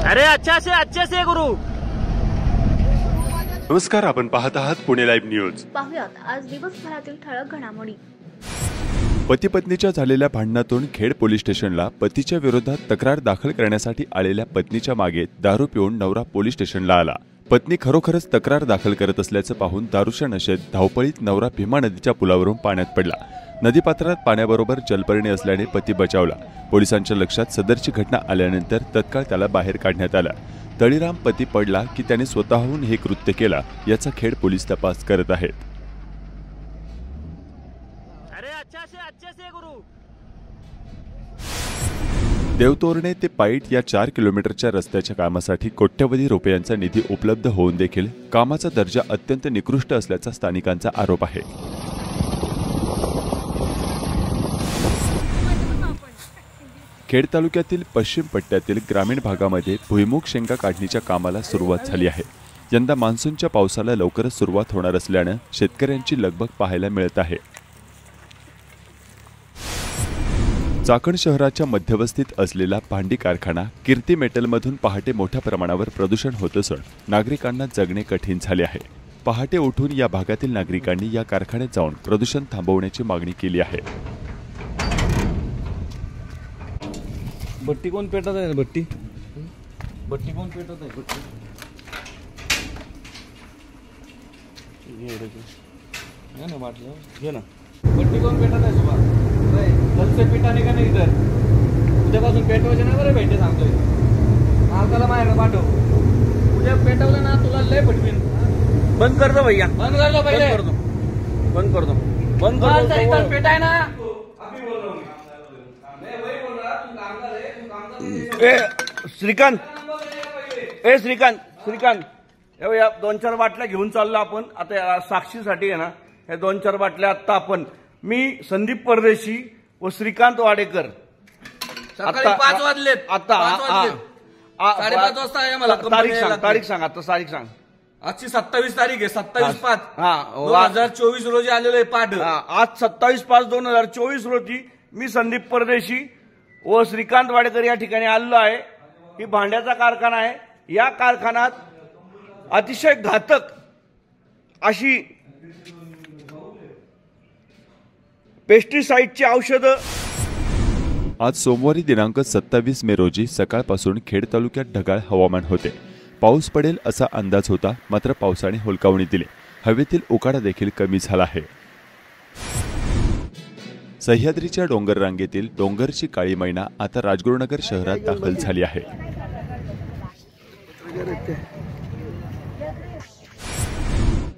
अरे अच्छे से गुरु। नमस्कार, आपण पाहत आहात पुणे लाईव्ह न्यूज। पाहुयात आज दिवसभरातील ठळक घडामोडी। पती पत्नीच्या झालेल्या भांडणातून खेड पोलीस स्टेशनला पतीच्या विरोधात तक्रार दाखल करण्यासाठी आलेल्या पत्नीच्या मागे दारू पिऊन नवरा पोलीस स्टेशनला आला। पत्नी खरोखरच तक्रार दाखल करत असल्याचं पाहून दारूच्या नशेत धावपळीत नवरा भीमा नदीच्या पुलावरून पाण्यात पडला। नदीपात्रात पाण्याबरोबर जलपर्णी असल्याने पती बचावला। पोलिसांच्या लक्षात सदरची घटना आल्यानंतर तत्काळ त्याला बाहेर काढण्यात आलं। तळीराम पती पडला की त्याने स्वतःहून हे कृत्य केला याचा खेड पोलीस तपास करत आहेत। अरे अच्छे से गुरु। देवतोरणे ते पाईट या 4 किलोमीटरच्या रस्त्याच्या कामासाठी कोट्यवधी रुपयांचा निधी उपलब्ध होऊन देखील कामाचा दर्जा अत्यंत निकृष्ट असल्याचा स्थानिकांचा आरोप आहे। खेड तालुक्यातील पश्चिम पट्ट्यातील ग्रामीण भागामध्ये भुईमुग शेंगा काढणीच्या कामाला सुरुवात झाली आहे। यंदा मान्सूनच्या पावसाला लवकरच सुरुवात होणार असल्याने शेतकऱ्यांची लगबग पाहायला मिळत आहे। चाकण शहराच्या मध्यवस्तीत असलेला भांडी कारखाना कीर्ती मेटलमधून पहाटे मोठ्या प्रमाणावर प्रदूषण होत असून नागरिकांना जगणे कठीण झाले आहे। पहाटे उठून या भागातील नागरिकांनी या कारखान्यात जाऊन प्रदूषण थांबवण्याची मागणी केली आहे। भट्टी कोण पेटत आहे? भट्टी कोण पेटत आहे? भट्टी घे ना, बाटलं घे ना। भट्टी कोण पेटत आहे? सुभाष कल से पिटाने का नाही इधर, उद्यापासून पेटवायचे ना बरं भेटे सांगतोय। मालकाला माहेर पाठव, उद्या पेटवलं ना तुला लय पटवीन। बंद कर दो भैया, बंद कर दो पहिले, बंद कर दो पेटाय ना। श्रीकांत या 2-4 बाटल्या घेऊन चाललो आपण आता साक्षीसाठी आहे ना। या 2-4 बाटल्या आता आपण मी संदीप परदेशी व श्रीकांत वाडेकर सकाळी 5 वाजलेत। आता 5:30 वाजता आहे मला। तारीख सांग आता, तारीख सांग। आजची 27 तारीख आहे, 27/5 हा 2024 रोजी आलेलो आहे पाठ। आज 27/5/2024 रोजी मी संदीप परदेशी व श्रीकांत वाडेकर या ठिकाणी आलेलो आहे। ही भांड्याचा कारखाना आहे। या कारखान्यात अतिशय घातक अशी पेस्टिसाइडची औषधं। आज सोमवारी दिनांक 27 मे रोजी सकाळपासून खेड तालुक्यात ढगाळ हवामान होते। पाऊस पडेल असा अंदाज होता, मात्र पावसाने हुलकावणी दिली। हवेतील उकाडा देखील कमी झाला आहे। सह्याद्रीच्या डोंगर रांगेतील डोंगरची काळी मैना आता राजगुरुनगर शहरात दाखल झाली आहे।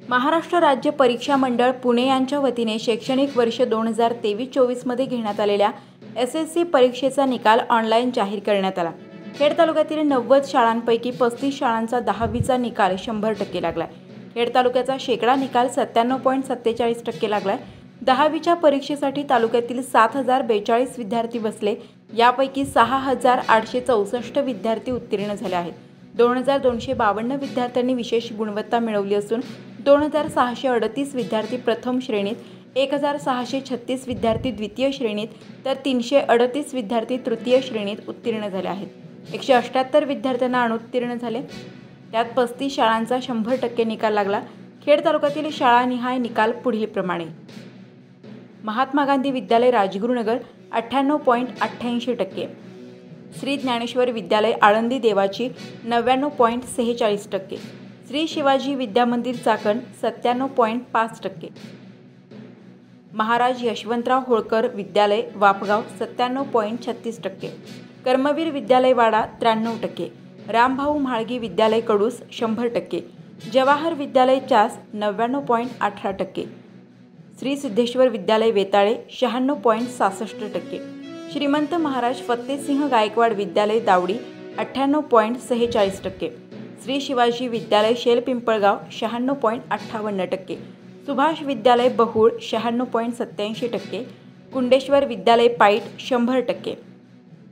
महाराष्ट्र राज्य परीक्षा मंडळ पुणे यांच्या वतीने शैक्षणिक वर्ष 2023-24 मध्ये घेण्यात आलेल्या SSC परीक्षेचा निकाल ऑनलाईन जाहीर करण्यात आला। खेड तालुक्यातील 90 शाळांपैकी 35 शाळांचा 10वीचा निकाल 100% लागलाय। खेड तालुक्याचा शेकडा निकाल 97.47% लागलाय। 10वीच्या परीक्षेसाठी तालुक्यातील 7042 विद्यार्थी बसले, यापैकी 6864 विद्यार्थी उत्तीर्ण झाले आहेत। 2252 विद्यार्थ्यांनी विशेष गुणवत्ता मिळवली असून 2638 विद्यार्थी प्रथम श्रेणीत, 1636 विद्यार्थी द्वितीय श्रेणीत तर 338 विद्यार्थी तृतीय श्रेणीत उत्तीर्ण झाले आहेत। 178 विद्यार्थ्यांना अनुत्तीर्ण झाले, त्यात 35 शाळांचा 100% निकाल लागला। खेड तालुक्यातील शाळानिहाय निकाल पुढीलप्रमाणे: महात्मा गांधी विद्यालय राजगुरुनगर 98.88%, श्री ज्ञानेश्वर विद्यालय आळंदी देवाची 99.46%, श्री शिवाजी विद्यामंदिर चाकण 97.5%, महाराज यशवंतराव होळकर विद्यालय वापगाव 97.36%, कर्मवीर विद्यालय वाडा 93%, रामभाऊ म्हाळगी विद्यालय कडूस 100%, जवाहर विद्यालय चास 99.18%, श्री सिद्धेश्वर विद्यालय वेताळे 96.66%, श्रीमंत महाराज फत्तेसिंह गायकवाड विद्यालय दावडी 98.46%, श्री शिवाजी विद्यालय शेलपिंपळगाव 96.58%, सुभाष विद्यालय बहुळ 96.87%, कुंडेश्वर विद्यालय पाईट 100%,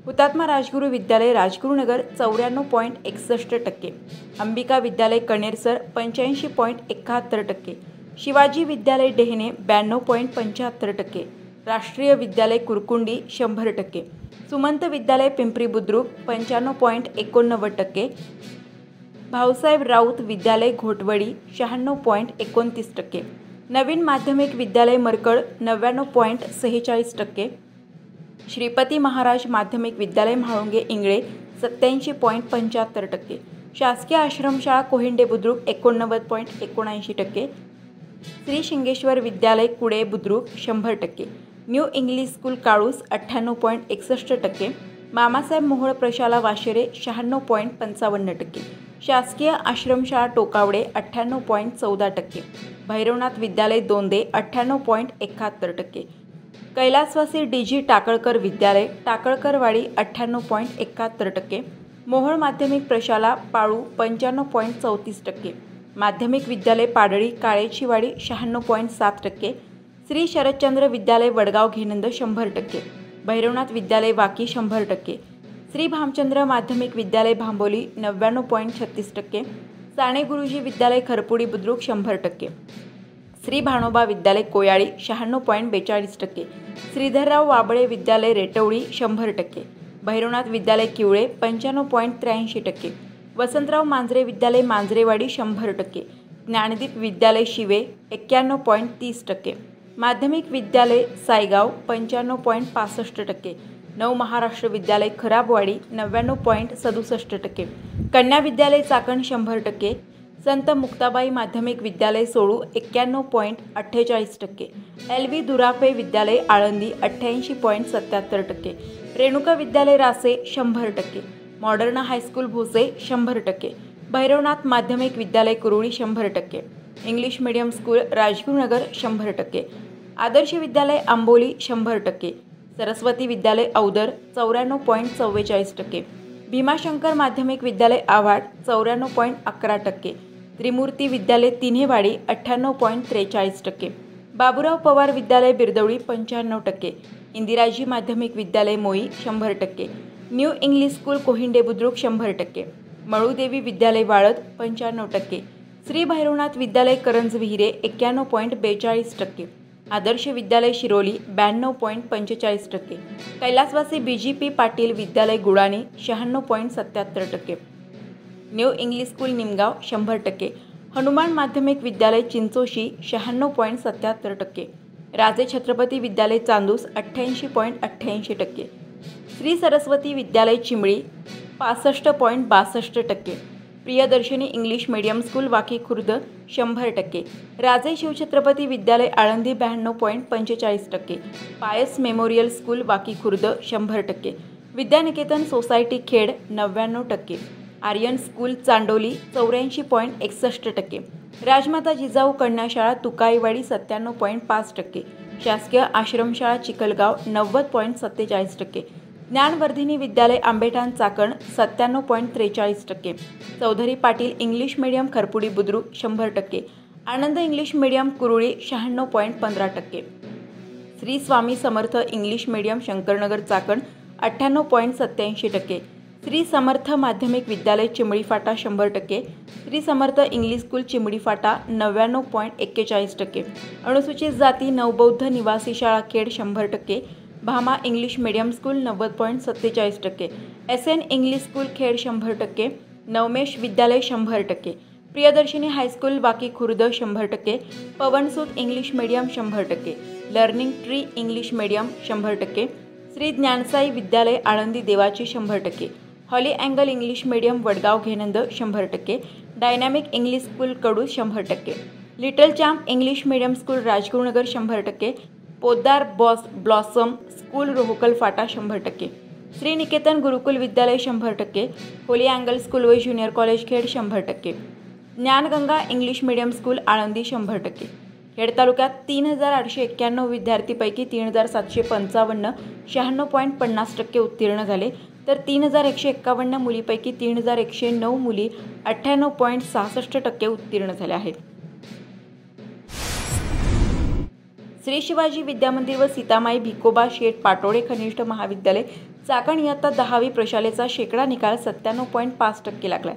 हुतात्मा राजगुरू विद्यालय राजगुरुनगर 94.61%, अंबिका विद्यालय कणेरसर 85.71%, शिवाजी विद्यालय डेहणे 92.75%, राष्ट्रीय विद्यालय कुरकुंडी 100%, सुमंत विद्यालय पिंपरी बुद्रुक 95.89%, भाऊसाहेब राऊत विद्यालय घोटवडी 96.29%, नवीन माध्यमिक विद्यालय मरकड 99.46%, श्रीपती महाराज माध्यमिक विद्यालय म्हाळुंगे इंगळे 87.75%, शासकीय आश्रमशाळा कोहिंडे बुद्रुक 89.79%, श्री शिंगेश्वर विद्यालय Kude Budruk 100%, new English school Kalus 98.61%, Mamasaheb Mohol प्रशाला वाशेरे 96.55%, शासकीय आश्रमशाळा टोकावडे 98.14%, भैरवनाथ विद्यालय दोंदे 98.71%, कैलासवासी डीजी टाकळकर विद्यालय टाकळकरवाडी 98.71%, मोहोळ माध्यमिक प्रशाला पाळू 95.34%, माध्यमिक विद्यालय पाडळी काळेचीवाडी 96.7%, श्री शरदचंद्र विद्यालय वडगाव घेनंद 100%, भैरवनाथ विद्यालय वाकी 100%, श्री भामचंद्र माध्यमिक विद्यालय भांबोली 99.36%, साने गुरुजी विद्यालय खरपुडी बुद्रुक 100%, श्री भानोबा विद्यालय कोयाळी 96.42%, श्रीधरराव वाबळे विद्यालय रेटवडी 100%, भैरवनाथ विद्यालय किवळे 95.83%, वसंतराव मांजरे विद्यालय मांजरेवाडी 100%, ज्ञानदीप विद्यालय शिवे 91.30%, माध्यमिक विद्यालय सायगाव 95.65%, नव महाराष्ट्र विद्यालय खराबवाडी 99.67%, कन्या विद्यालय चाकण 100%, संत मुक्ताबाई माध्यमिक विद्यालय सोळू 91.48%, LV दुरापे विद्यालय आळंदी 88.77%, रेणुका विद्यालय रासे 100%, मॉडर्न हायस्कूल भोसे 100%, भैरवनाथ माध्यमिक विद्यालय कुरुळी 100%, English medium school Rajgurunagar 100%, Adarsh Vidyalaya Amboli 100%, Saraswati विद्यालय औदर 94.44%, भीमाशंकर माध्यमिक विद्यालय आव्हाड 94.11%, त्रिमूर्ती विद्यालय तिन्हेवाडी 98.43%, बाबूराव पवार विद्यालय बिरदवडी 95%, इंदिराजी माध्यमिक विद्यालय मोई 100%, न्यू इंग्लिश स्कूल कोहिंडे बुद्रुक 100%, मळूदेवी विद्यालय वाळद 95%, श्री भैरवनाथ विद्यालय करंज विहिरे 91.42%, आदर्श विद्यालय शिरोली 92.45%, कैलासवासी BGP पाटील विद्यालय गुडाणी 96.77%, new English school Nimgaon 100%, Hanuman माध्यमिक विद्यालय चिंचोशी 96.77%, राजे छत्रपती विद्यालय चांदूस 88.88%, श्री सरस्वती विद्यालय Chimbali 65.62%, Priyadarshini English medium school Waki Khurd 100%, Raje Shivchhatrapati विद्यालय Alandi 92.45%, Pius memorial school Waki Khurd 100%, Vidyaniketan society Khed 99%, Aryan school Chandoli 84.61%, Rajmata Jijau कन्याशाळा तुकाईवाडी 97.5%, शासकीय आश्रमशाळा चिखलगाव 90.47%, ज्ञानवर्धिनी विद्यालय Ambethan Chakan 97.43%, Chaudhari Patil English medium Kharpudi Budruk 100%, Anand English medium Kuruli 96.15%, Shri Swami Samarth English medium Shankarnagar Chakan 98.87%, Shri Samarth माध्यमिक विद्यालय चिंबळी फाटा 100%, श्री समर्थ इंग्लिश स्कूल चिंबळी फाटा 99.41%, अनुसूचित जाती नवबौद्ध निवासी शाळा Khed 100%, Bhama English medium school 90.47%, SN English school Khed 100%, Navmesh विद्यालय 100%, Priyadarshini high school Waki Khurd 100%, Pavansut English medium 100%, learning tree English medium 100%, Shri Gyansai विद्यालय आळंदी देवाची 100%, हॉली अँगल English medium Wadgaon Ghenand 100%, dynamic English school Kadu 100%, little champ English medium school Rajgurunagar 100%, Poddar blossom school Rohkal Phata 100%, Shri Niketan Gurukul Vidyalaya 100%, holy अँगल स्कूल व junior college Khed 100%, Dnyanganga English medium school Alandi 100%. Khed तालुक्यात 3891 विद्यार्थीपैकी 3755 96.50% उत्तीर्ण झाले, तर 3151 मुलीपैकी 3109 मुली 98.66% उत्तीर्ण झाल्या आहेत. श्री शिवाजी विद्यामंदिर व सीतामाई भिकोबा शेठ पाटोळे कनिष्ठ महाविद्यालय चाकण इयत्ता 10वी प्रशालेचा शेकडा निकाल 97.5% लागला.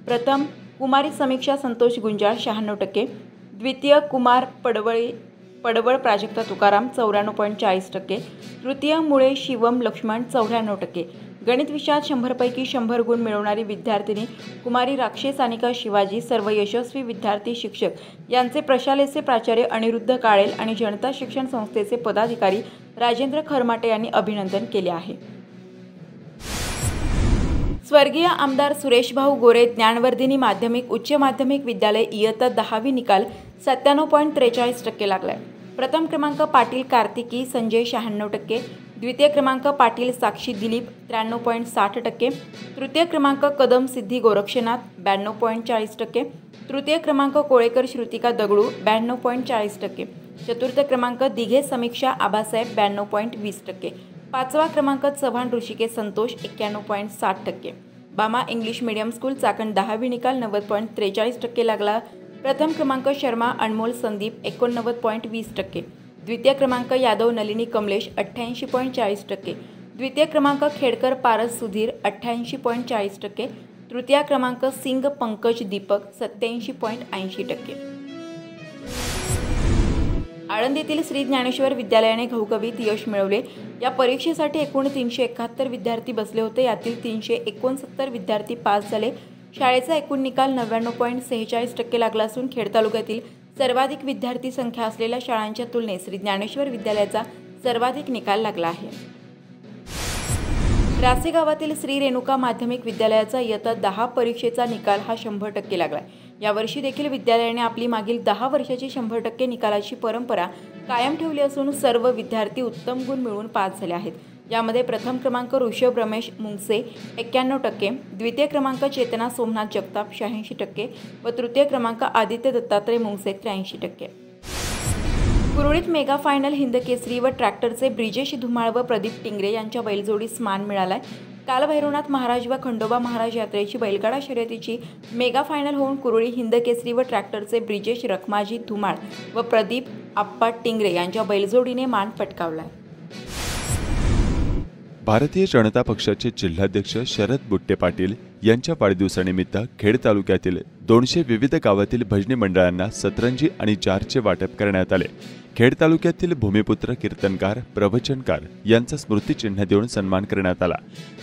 प्रथम कुमारी समीक्षा संतोष गुंजाळ 96%, द्वितीय कुमार पडवळे पडवळ प्राजक्ता तुकाराम 94.40%, तृतीय मुळे शिवम लक्ष्मण 94%, गणित विषयात 100 पैकी 100 गुण मिळवणारी विद्यार्थिनी कुमारी राक्षे सानिका शिवाजी, सर्व यशस्वी विद्यार्थी शिक्षक यांचे प्रशालेचे प्राचार्य अनिरुद्ध काळेल आणि जनता शिक्षण संस्थेचे पदाधिकारी राजेंद्र खरमाटे यांनी अभिनंदन केले आहे। स्वर्गीय आमदार सुरेशभाऊ गोरे ज्ञानवर्धिनी माध्यमिक उच्च माध्यमिक विद्यालय इयत्ता 10वी निकाल 97.43% लागलाय। प्रथम क्रमांक पाटील कार्तिकी संजय 96%, द्वितीय क्रमांक पाटील साक्षी दिलीप 93.60%, तृतीय क्रमांक कदम सिद्धी गोरक्षनाथ 92.40%, तृतीय क्रमांक कोळेकर श्रुतिका दगडू 92.40%, चतुर्थ क्रमांक दिघे समीक्षा आबासाहेब 92.20%, पाचवा क्रमांक चव्हाण ऋषिकेश संतोष 91.60%, बामा इंग्लिश मीडियम स्कूल चाकण 10वी निकाल 90.43% लागला। प्रथम क्रमांक शर्मा अनमोल संदीप 89.20%, द्वितीय क्रमांक यादव नलिनी कमलेश 88.40%, द्वितीय क्रमांक खेडकर पारस सुधीर 88.40%, तृतीय क्रमांक सिंग पंकज दीपक 87.80%। आळंदीतील श्री ज्ञानेश्वर विद्यालयाने घवघवीत यश मिळवले। या परीक्षेसाठी एकूण 371 विद्यार्थी बसले होते, यातील 369 विद्यार्थी पास झाले। शाळेचा एकूण निकाल 99.46% लागला असून खेड तालुक्यातील सर्वाधिक विद्यार्थी संख्या असलेल्या शाळांच्या तुलनेत श्री ज्ञानेश्वर विद्यालयाचा सर्वाधिक निकाल लागला आहे। रासे गावातील श्री रेणुका माध्यमिक विद्यालयाचा इयत्ता 10 परीक्षेचा निकाल हा 100% लागला। यावर्षी देखील विद्यालयाने आपली मागील 10 वर्षाची 100% निकालाची परंपरा कायम ठेवली असून सर्व विद्यार्थी उत्तम गुण मिळवून पास झाले आहेत। यामध्ये प्रथम क्रमांक ऋषभ रमेश मुंगसे 91%, द्वितीय क्रमांक चेतना सोमनाथ जगताप 86% व तृतीय क्रमांक आदित्य दत्तात्रय मुंगसे 83%। कुरुळीत मेगा फायनल हिंद केसरी व ट्रॅक्टरचे ब्रिजेश धुमाळ व प्रदीप टिंगरे यांच्या बैलजोडीस मान मिळालाय। काल भैरवनाथ महाराज व खंडोबा महाराज यात्रेची बैलगाडा शर्यतीची मेगा फायनल होऊन कुरुळी हिंद केसरी व ट्रॅक्टरचे ब्रिजेश रखमाजी धुमाळ व प्रदीप आप्पा टिंगरे यांच्या बैलजोडीने मान पटकावलाय। भारतीय जनता पक्षाचे जिल्हाध्यक्ष शरद बुट्टे पाटील यांच्या वाढदिवसानिमित्त खेड तालुक्यातील 200 विविध गावातील भजनी मंडळांना सतरंजी आणि जारचे वाटप करण्यात आले। खेड तालुक्यातील भूमिपुत्र कीर्तनकार प्रवचनकार यांचा स्मृतिचिन्ह देऊन सन्मान करण्यात आला।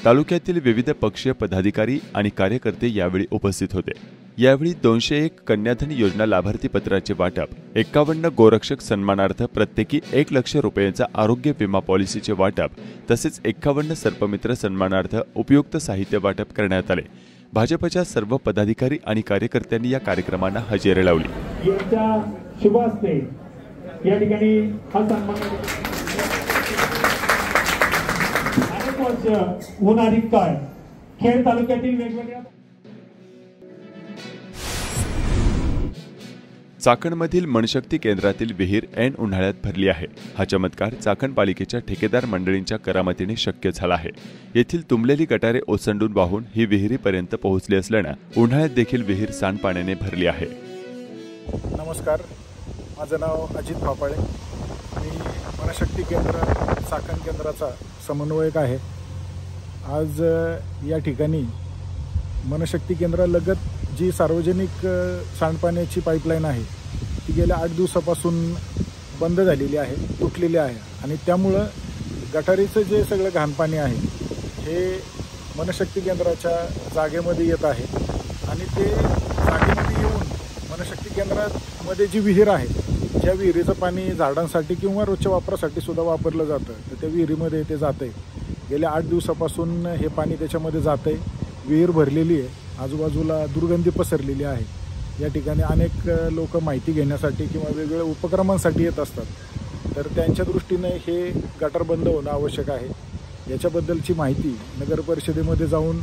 तालुक्यातील विविध पक्षीय पदाधिकारी आणि कार्यकर्ते यावेळी उपस्थित होते। यावेळी 201 कन्याधन योजना लाभार्थी पत्राचे वाटप, 51 गोरक्षक सन्मानार्थ प्रत्येकी 1 लाख रुपयांचा आरोग्य विमा पॉलिसीचे वाटप तसेच 51 सर्पमित्र सन्मानार्थ उपयुक्त साहित्य वाटप करण्यात आले। भाजपच्या सर्व पदाधिकारी आणि कार्यकर्त्यांनी या कार्यक्रमांना हजेरी लावली। या ठिकाणी हा सन्मान अनेक वर्ष ऊन अधिक काळ खेड तालुक्यातील वेगवेगळ्या चाकणमधील मनशक्ती केंद्रातील विहीर ऐन उन्हाळ्यात भरली आहे। हा चमत्कार चाकण पालिकेच्या ठेकेदार मंडळींच्या करामतीने शक्य झाला आहे। येथील तुंबलेली गटारे ओसंडून वाहून ही विहिरीपर्यंत पोहोचली असल्याने उन्हाळ्यात देखील विहीर सांडपाण्याने भरली आहे। नमस्कार, माझं नाव अजित भापाळे। मी मनशक्ती केंद्र चाकण केंद्राचा समन्वयक आहे। आज या ठिकाणी मनशक्ती केंद्रालगत जी सार्वजनिक सांडपाण्याची पाईपलाईन आहे ती गेल्या 8 दिवसापासून बंद झालेली आहे, तुटलेली आहे आणि त्यामुळं गटारीचं जे सगळं घाणपाणी आहे हे मनशक्ती केंद्राच्या जागेमध्ये येत आहे आणि ते जागेमध्ये येऊन मनशक्ती केंद्रामध्ये जी विहीर आहे ज्या विहिरीचं पाणी झाडांसाठी किंवा रोजच्या वापरासाठी सुद्धा वापरलं जातं तर त्या विहिरीमध्ये ते जातं आहे। गेल्या 8 दिवसापासून हे पाणी त्याच्यामध्ये जातं आहे। विहीर भरलेली आहे, आजूबाजूला दुर्गंधी पसरलेली आहे। या ठिकाणी अनेक लोक माहिती घेण्यासाठी किंवा वेगवेगळ्या उपक्रमांसाठी येत असतात, तर त्यांच्या दृष्टीने हे गटार बंद होणं आवश्यक आहे। याच्याबद्दलची माहिती नगर परिषदेमध्ये जाऊन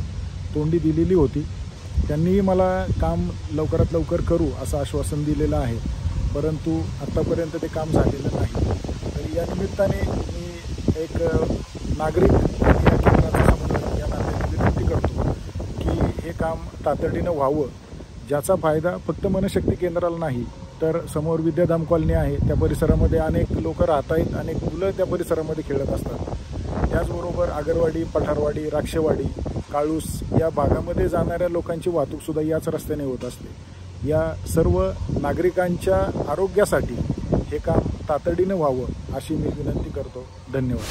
तोंडी दिलेली होती। त्यांनी मला काम लवकरात लवकर करू असं आश्वासन दिलेलं आहे, परंतु आत्तापर्यंत ते काम झालेलं नाही। तर या निमित्ताने मी एक नागरिक या केंद्राचा समन्वयक या नात्याने विनंती करतो की हे काम तातडीनं व्हावं, ज्याचा फायदा फक्त मनशक्ती केंद्राला नाही तर समोर विद्याधाम कॉलनी आहे, त्या परिसरामध्ये अनेक लोक राहत आहेत, अनेक मुलं त्या परिसरामध्ये खेळत असतात। त्याचबरोबर आगरवाडी, पठारवाडी, राक्षेवाडी, काळूस या भागामध्ये जाणाऱ्या लोकांची वाहतूकसुद्धा याच रस्त्याने होत असते। या सर्व नागरिकांच्या आरोग्यासाठी हे काम तातडीने व्हावं अशी मी विनंती करतो. धन्यवाद.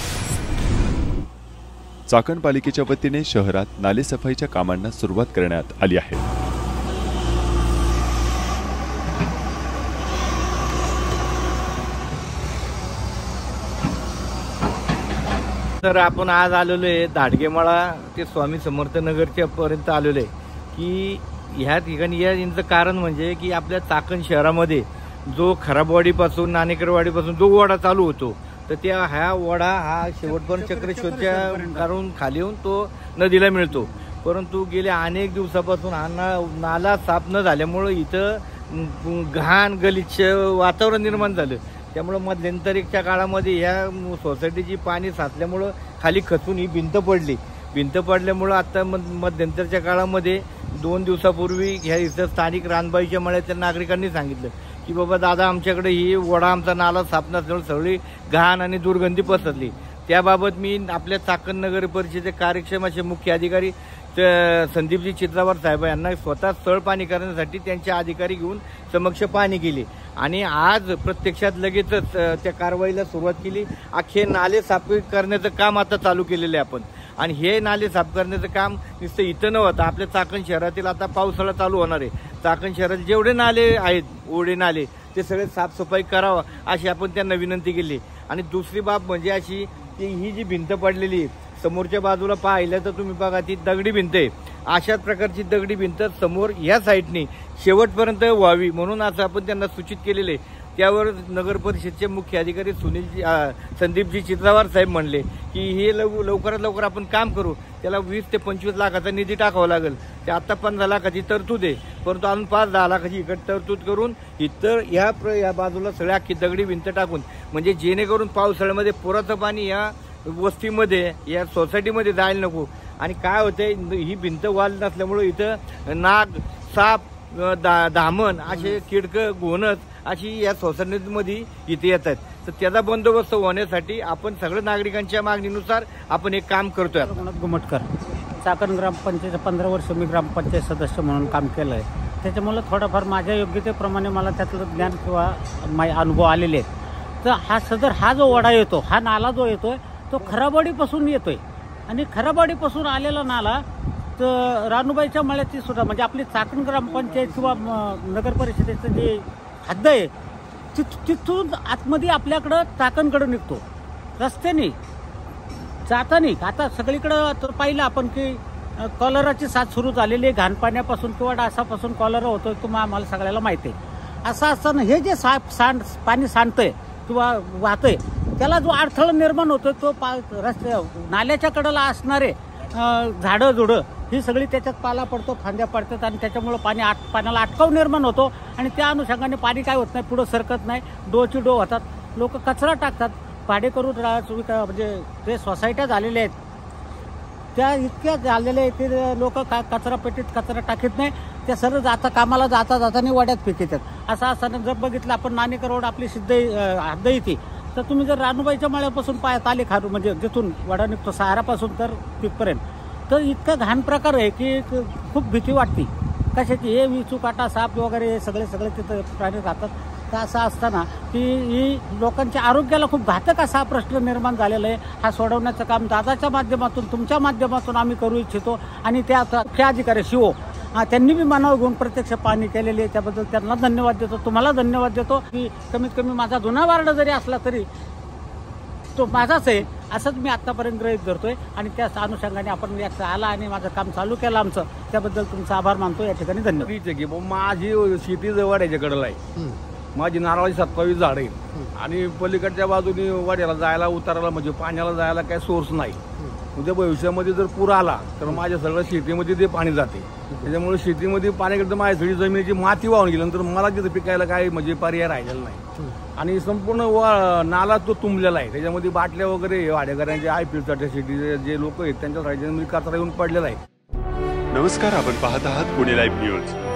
चाकण पालिकेच्या वतीने शहरात नालेसफाईच्या कामांना सुरुवात करण्यात आली आहे. तर आपण आज आलेलो आहे दाडगेमाळा ते स्वामी समर्थ नगरच्या पर्यंत आलेलो आहे की ह्या ठिकाणी यांचं कारण म्हणजे की आपल्या चाकण शहरामध्ये जो खराबवाडीपासून नाणेकरवाडीपासून जो ओढा चालू होतो तर त्या ह्या ओढा हा शेवटपर्यंत चक्रेश्वरच्या काढून खाली येऊन तो नदीला मिळतो. परंतु गेल्या अनेक दिवसापासून हा नाला साफ न झाल्यामुळं इथं घाण गलिच्छ वातावरण निर्माण झालं. त्यामुळं मध्यंतरीच्या काळामध्ये ह्या सोसायटीची पाणी साचल्यामुळं खाली खचून ही भिंत पडली. भिंत पडल्यामुळं आता मध्यंतरच्या काळामध्ये 2 दिवसापूर्वी ह्या इथं स्थानिक रानबाईच्या मळ्याच्या नागरिकांनी सांगितलं की बाबा दादा आमच्याकडे ही ओढा आमचा नाला साफ नसल्यामुळे सगळी घाण आणि दुर्गंधी पसरली. त्याबाबत मी आपल्या चाकण नगर परिषदेचे कार्यक्षम असे मुख्य अधिकारी संदीपजी चित्रावर साहेब यांना स्वतः स्थळ पाणी करण्यासाठी त्यांचे अधिकारी घेऊन समक्ष पाहणी केली आणि आज प्रत्यक्षात लगेचच त्या कारवाईला सुरुवात केली. अख्खे नाले साफ करण्याचं काम आता चालू केलेलं आहे आपण. आणि हे नाले साफ करण्याचं काम नुसतं इथं न होतं आपल्या चाकण शहरातील आता पावसाळा चालू होणार आहे. चाकण शहरात जेवढे नाले आहेत ओढे नाले ते सगळे साफसफाई करावं अशी आपण त्यांना विनंती केली. आणि दुसरी बाब म्हणजे अशी की ही जी भिंत पडलेली आहे समोरच्या बाजूला पाहिलं तर तुम्ही बघा ती दगडी भिंत आहे. अशाच प्रकारची दगडी भिंत समोर ह्या साईडनी शेवटपर्यंत व्हावी म्हणून असं आपण त्यांना सूचित केलेले. त्यावर नगर परिषदचे मुख्य अधिकारी संदीपजी चित्रावर साहेब म्हणले की हे लवकरात लवकर आपण काम करू. त्याला 20 ते 25 लाखाचा निधी टाकावा लागेल. ते आता 15 लाखाची तरतूद आहे परंतु अजून 5-10 लाखाची इकडे तरतूद करून इतर या बाजूला सगळ्या अख्खी दगडी भिंत टाकून म्हणजे जेणेकरून पावसाळ्यामध्ये पुराचं पाणी या वस्तीमध्ये या सोसायटीमध्ये जायला नको. आणि काय होतंय ही भिंत वाल नसल्यामुळं इथं नाग साप धामण असे किडकं घोणस अशी या सोसायटीमध्ये इथे येत आहेत. तर त्याचा बंदोबस्त होण्यासाठी आपण सगळ्या नागरिकांच्या मागणीनुसार आपण एक काम करतोय. घुमटकर चाकण ग्रामपंचायत 15 वर्ष मी ग्रामपंचायत सदस्य म्हणून काम केलं आहे. त्याच्यामुळे थोडंफार माझ्या योग्यतेप्रमाणे मला त्यातलं ज्ञान किंवा अनुभव आलेले आहेत. तर हा जो ओढा येतो हा नाला जो येतोय तो खराबवाडीपासून येतोय आणि खराबवाडीपासून आलेला नाला तर रानूबाईच्या मळ्याची सुद्धा म्हणजे आपली चाकण ग्रामपंचायत किंवा नगर परिषदेचं जे हद्द आहे तिथून आतमध्ये आपल्याकडं चाकणकडं निघतो रस्त्याने जाताना. आता सगळीकडं पाहिलं आपण की कॉलराची साथ सुरू झालेली आहे. घाणपाण्यापासून किंवा डासापासून कॉलरा होतोय तुम्हाला आम्हाला सगळ्याला माहिती आहे. असं असताना हे जे पाणी सांडतंय किंवा वाहतंय त्याला जो अडथळा निर्माण होतोय तो रस्त्या नाल्याच्या कडेला असणारे झाडं झुडं ही सगळी त्याच्यात पाला पडतो फांद्या पडतात आणि त्याच्यामुळं पाण्याला अटकाव निर्माण होतो आणि त्या अनुषंगाने पाणी काय होत नाही पुढं सरकत नाही. डोची डो होतात. लोक कचरा टाकतात. भाडेकरू म्हणजे जे सोसायट्या झालेल्या आहेत त्या इतक्या झालेल्या आहेत ते लोक कचरा पेटीत कचरा टाकत नाही. त्या सर्व कामाला जाताना वाड्यात फेकतात. असं असताना जर बघितलं आपण नाणेकर रोड आपली हद्द येते तर तुम्ही जर रानूबाईच्या मळ्यापासून पायात आले खारू म्हणजे जिथून वाडा निघतो सहारापासून तर तिथपर्यंत तर इतका घाण प्रकार आहे की खूप भीती वाटते कशाची. हे विचू काटा साप वगैरे हे सगळे तिथं प्राणी राहतात. तर असं असताना की ही लोकांच्या आरोग्याला खूप घातक असा हा प्रश्न निर्माण झालेला आहे. हा सोडवण्याचं काम दादाच्या माध्यमातून तुमच्या माध्यमातून आम्ही करू इच्छितो. आणि त्या मुख्य अधिकारी शिवो त्यांनी बी मनावर घेऊन प्रत्यक्ष पाहणी केलेली आहे. त्याबद्दल त्यांना धन्यवाद देतो. तुम्हाला धन्यवाद देतो की कमीत कमी माझा जुना वार्ड जरी असला तरी तो माझाच आहे असंच मी आतापर्यंत गृहीत धरतोय. आणि त्या अनुषंगाने आपण याचं आला आणि माझं काम चालू केलं आमचं त्याबद्दल तुमचा आभार मानतो. या ठिकाणी धन्यवाद. माझी शेती जवळ आहे कडेला आहे. माझी नारळाची 27 झाड आहे आणि पलीकडच्या बाजूने वाड्याला जायला उतारायला म्हणजे पाण्याला जायला काही सोर्स नाही. उद्या भविष्यामध्ये जर पूर आला तर माझ्या सगळ्या शेतीमध्ये ते पाणी जाते. त्याच्यामुळे शेतीमध्ये पाण्याकडे माझ्या सगळी जमिनीची माती वाहून गेल्यानंतर मला तिथं पिकायला काही म्हणजे पर्याय राहिलेला नाही. आणि संपूर्ण नाला तो तुंबलेला आहे. त्याच्यामध्ये बाटल्या वगैरे वाडेकऱ्यांचे IPL साठी जे लोक आहेत त्यांच्या साईडमध्ये कचरा येऊन पडलेला आहे. नमस्कार, आपण पाहत आहात पुणे लाईव्ह न्यूज.